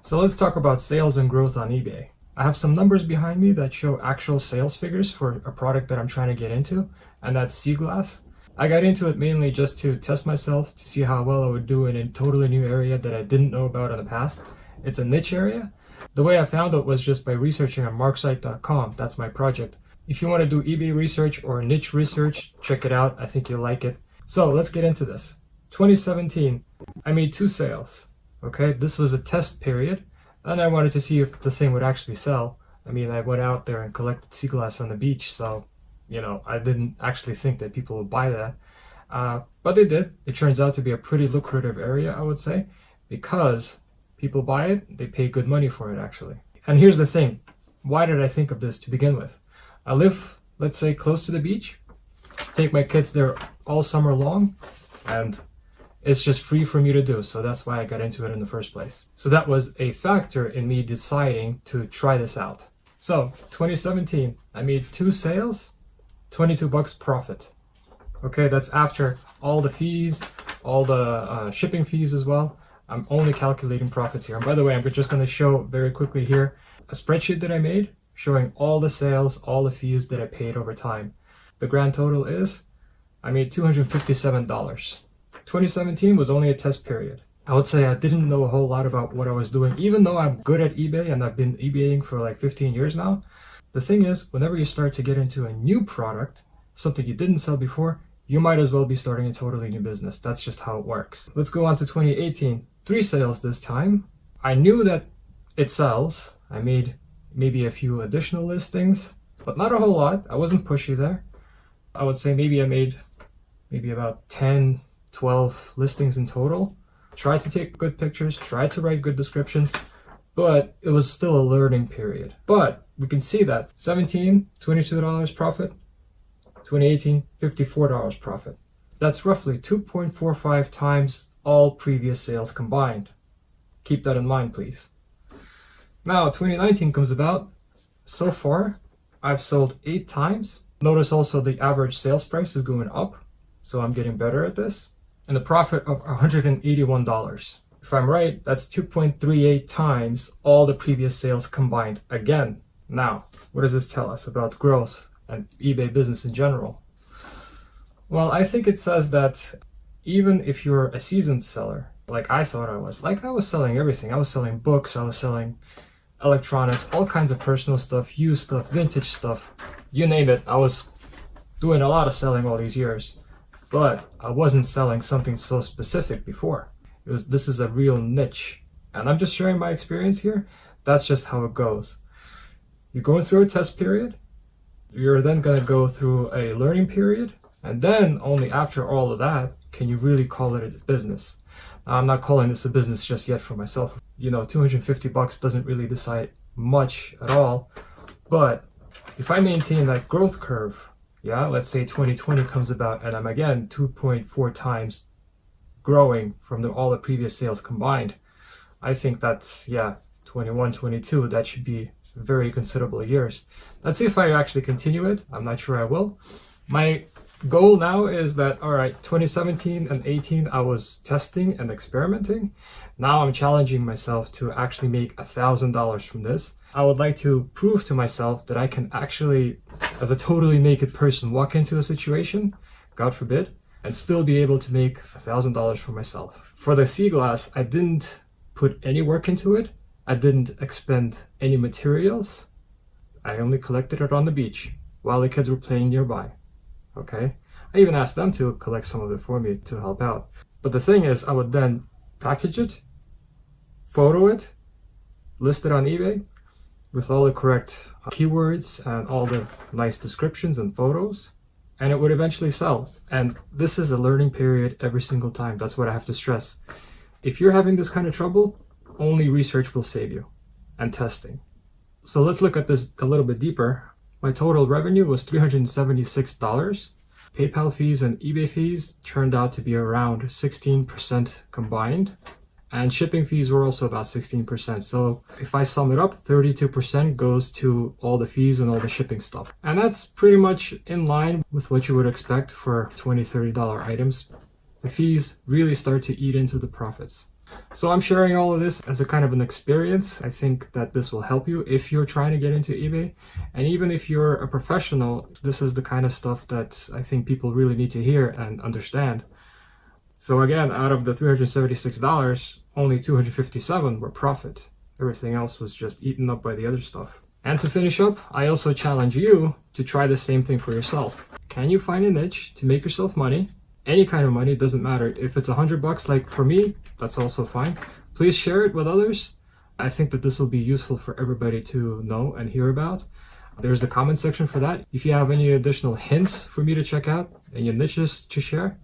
So let's talk about sales and growth on eBay. I have some numbers behind me that show actual sales figures for a product that I'm trying to get into, and that's sea glass. I got into it mainly just to test myself to see how well I would do in a totally new area that I didn't know about in the past. It's a niche area. The way I found it was just by researching on marksite.com. That's my project. If you want to do eBay research or niche research, check it out. I think you'll like it. So let's get into this. 2017, I made 2 sales. Okay, this was a test period, and I wanted to see if the thing would actually sell. I mean, I went out there and collected sea glass on the beach, so, I didn't actually think that people would buy that. But they did. It turns out to be a pretty lucrative area, I would say, because people buy it, they pay good money for it, actually. And here's the thing. Why did I think of this to begin with? I live, let's say, close to the beach, take my kids there all summer long, and it's just free for me to do, so that's why I got into it in the first place. So that was a factor in me deciding to try this out. So 2017, I made 2 sales, $22 profit. Okay, that's after all the fees, all the shipping fees as well. I'm only calculating profits here. And by the way, I'm just going to show very quickly here a spreadsheet that I made showing all the sales, all the fees that I paid over time. The grand total is, I made $257. 2017 was only a test period. I would say I didn't know a whole lot about what I was doing, even though I'm good at eBay and I've been eBaying for like 15 years now. The thing is, whenever you start to get into a new product, something you didn't sell before, you might as well be starting a totally new business. That's just how it works. Let's go on to 2018. 3 sales this time. I knew that it sells. I made maybe a few additional listings, but not a whole lot. I wasn't pushy there. I would say maybe I made about 10, 12 listings in total. Tried to take good pictures, tried to write good descriptions, but it was still a learning period. But we can see that 17, $22 profit, 2018, $54 profit. That's roughly 2.45 times all previous sales combined. Keep that in mind, please. Now, 2019 comes about. So far, I've sold 8 times. Notice also the average sales price is going up, so I'm getting better at this. And the profit of $181. If I'm right, that's 2.38 times all the previous sales combined again. Now, what does this tell us about growth and eBay business in general? Well, I think it says that even if you're a seasoned seller, like I thought I was selling everything. I was selling books, I was selling electronics, all kinds of personal stuff, used stuff, vintage stuff, you name it. I was doing a lot of selling all these years. But I wasn't selling something so specific before. This is a real niche. And I'm just sharing my experience here. That's just how it goes. You're going through a test period. You're then going to go through a learning period. And then only after all of that can you really call it a business. Now, I'm not calling this a business just yet for myself. $250 doesn't really decide much at all. But if I maintain that growth curve, let's say 2020 comes about and I'm again 2.4 times growing from all the previous sales combined. I think that's, 21, 22, that should be very considerable years. Let's see if I actually continue it. I'm not sure I will. My goal now is that, all right, 2017 and 18, I was testing and experimenting. Now I'm challenging myself to actually make $1,000 from this. I would like to prove to myself that I can actually, as a totally naked person, walk into a situation, God forbid, and still be able to make $1,000 for myself. For the sea glass, I didn't put any work into it. I didn't expend any materials. I only collected it on the beach while the kids were playing nearby. Okay? I even asked them to collect some of it for me to help out. But the thing is, I would then package it, photo it, list it on eBay, with all the correct keywords and all the nice descriptions and photos, and it would eventually sell. And this is a learning period every single time. That's what I have to stress. If you're having this kind of trouble, only research will save you, and testing. So let's look at this a little bit deeper. My total revenue was $376. PayPal fees and eBay fees turned out to be around 16% combined. And shipping fees were also about 16%. So if I sum it up, 32% goes to all the fees and all the shipping stuff. And that's pretty much in line with what you would expect for $20, $30 items. The fees really start to eat into the profits. So I'm sharing all of this as a kind of an experience. I think that this will help you if you're trying to get into eBay. And even if you're a professional, this is the kind of stuff that I think people really need to hear and understand. So again, out of the $376, only $257 were profit. Everything else was just eaten up by the other stuff. And to finish up, I also challenge you to try the same thing for yourself. Can you find a niche to make yourself money? Any kind of money, it doesn't matter. If it's $100 like for me, that's also fine. Please share it with others. I think that this will be useful for everybody to know and hear about. There's the comment section for that. If you have any additional hints for me to check out and your niches to share,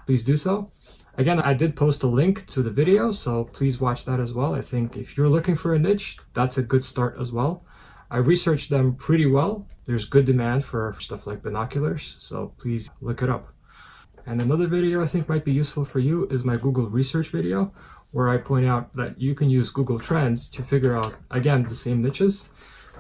please do so. Again, I did post a link to the video, so please watch that as well. I think if you're looking for a niche, that's a good start as well. I researched them pretty well. There's good demand for stuff like binoculars, so please look it up. And another video I think might be useful for you is my Google research video, where I point out that you can use Google Trends to figure out, again, the same niches,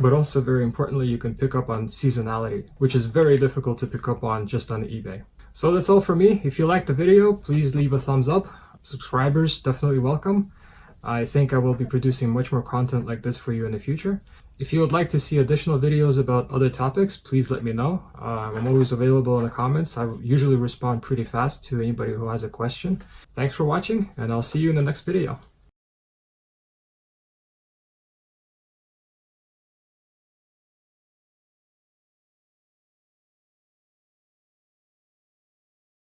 but also very importantly, you can pick up on seasonality, which is very difficult to pick up on just on eBay. So that's all for me. If you liked the video, please leave a thumbs up. Subscribers, definitely welcome. I think I will be producing much more content like this for you in the future. If you would like to see additional videos about other topics, please let me know. I'm always available in the comments. I usually respond pretty fast to anybody who has a question. Thanks for watching, and I'll see you in the next video.